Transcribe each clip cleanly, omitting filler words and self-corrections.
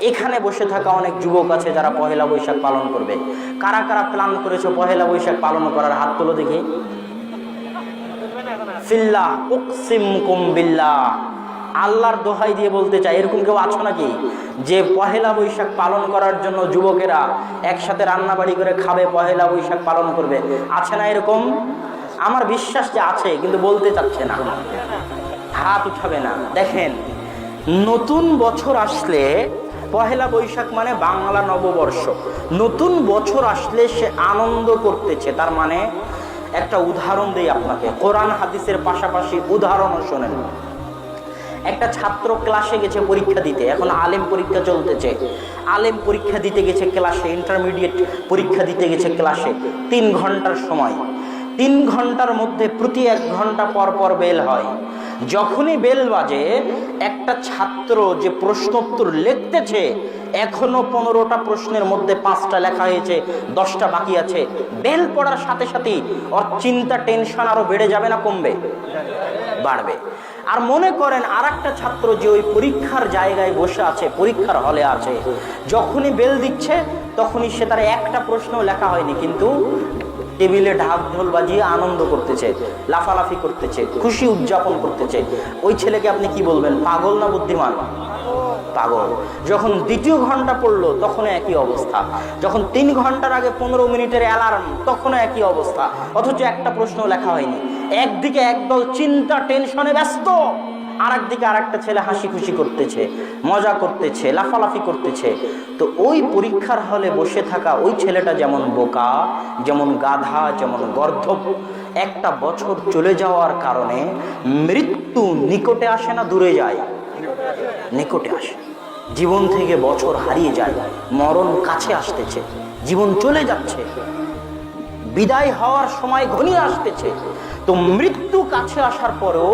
এখানে বসে থাকা অনেক যুবক আছে যারা পহেলা বৈশাখ পালন করবে। কারা কারা প্ল্যান করেছো পহেলা বৈশাখ পালন করার? হাত তুলো দেখি। ফিল্লাহ উকসিমকুম বিল্লাহ, আল্লাহর দোহাই দিয়ে বলতে চাই, এরকম কেউ আছো নাকি যে পহেলা বৈশাখ পালন করার জন্য যুবকেরা একসাথে রান্নাবাড়ি করে খাবে, পহেলা বৈশাখ পালন করবে? আছে না এরকম? আমার বিশ্বাস যে আছে, কিন্তু বলতে চাচ্ছে না, হাত উঠাবে না। দেখেন, নতুন বছর আসলে পহেলা বৈশাখ মানে বাংলা নববর্ষ। নতুন বছর আসলে সে আনন্দ করতেছে, তার মানে একটা উদাহরণ দেই আপনাকে, কোরআন হাদিসের পাশাপাশি উদাহরণও শোনেন। একটা ছাত্র ক্লাসে গেছে পরীক্ষা দিতে, এখন আলেম পরীক্ষা চলতেছে, আলেম পরীক্ষা দিতে গেছে ক্লাসে, ইন্টারমিডিয়েট পরীক্ষা দিতে গেছে ক্লাসে। 3 ঘন্টার সময়, 3 ঘন্টার মধ্যে প্রতি 1 ঘন্টা পর পর বেল হয়। যখনই বেল বাজে, একটা ছাত্র যে প্রশ্নোত্তর লিখতেছে, এখনো 15টা প্রশ্নের মধ্যে 5টা লেখা হয়েছে, 10টা বাকি আছে। বেল পড়ার সাথে সাথেই ওর চিন্তা, টেনশন আরো বেড়ে যাবে না কমবে? বাড়বে। আর মনে করেন আর একটা ছাত্র যে ওই পরীক্ষার জায়গায় বসে আছে, পরীক্ষার হলে আছে, যখনই বেল দিচ্ছে তখনই সে তার একটা প্রশ্নও লেখা হয়নি, কিন্তু টেবিলে ঢাক ঢোল বাজিয়ে আনন্দ করতেছে, লাফালাফি করতেছে, খুশি উদযাপন করতেছে। ওই ছেলেকে আপনি কি বলবেন, পাগল না বুদ্ধিমান? পাগল। যখন দ্বিতীয় ঘন্টা পড়লো তখনও একই অবস্থা, যখন 3 ঘন্টার আগে 15 মিনিটের অ্যালার্ম তখনও একই অবস্থা, অথচ একটা প্রশ্ন লেখা হয়নি। একদিকে একদল চিন্তা টেনশনে ব্যস্ত, আর একদিকে আর একটা ছেলে হাসি খুশি করতেছে, মজা করতেছে, লাফালাফি করতেছে। তো ওই পরীক্ষার হলে বসে থাকা ওই ছেলেটা যেমন বোকা, যেমন গাধা, যেমন গর্ধব। একটা বছর চলে যাওয়ার কারণে মৃত্যু নিকটে আসে না দূরে যায়? নিকটে আসে। জীবন থেকে বছর হারিয়ে যায়, মরণ কাছে আসতেছে, জীবন চলে যাচ্ছে, বিদায় হওয়ার সময় ঘনিয়ে আসতেছে। তো মৃত্যু কাছে আসার পরেও,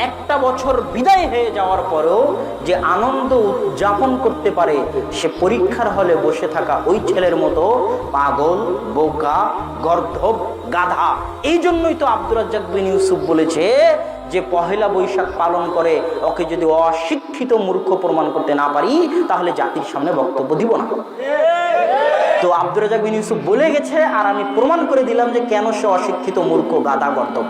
একটা বছর বিদায় হয়ে যাওয়ার পরেও যে আনন্দ উদযাপন করতে পারে, সে পরীক্ষার হলে বসে থাকা ওই ছেলের মতো পাগল, বোকা, গর্ধব, গাধা। এই জন্যই তো আব্দুর রাজ্জাক বিন ইউসুফ বলেছে যে পহেলা বৈশাখ পালন করে ওকে যদি অশিক্ষিত মূর্খ প্রমাণ করতে না পারি, তাহলে জাতির সামনে বক্তব্য দিব না। তো আব্দুর রাজ্জাক বিন ইউসুফ বলে গেছে, আর আমি প্রমাণ করে দিলাম যে কেন সে অশিক্ষিত, মূর্খ, গাধা, গর্ধব।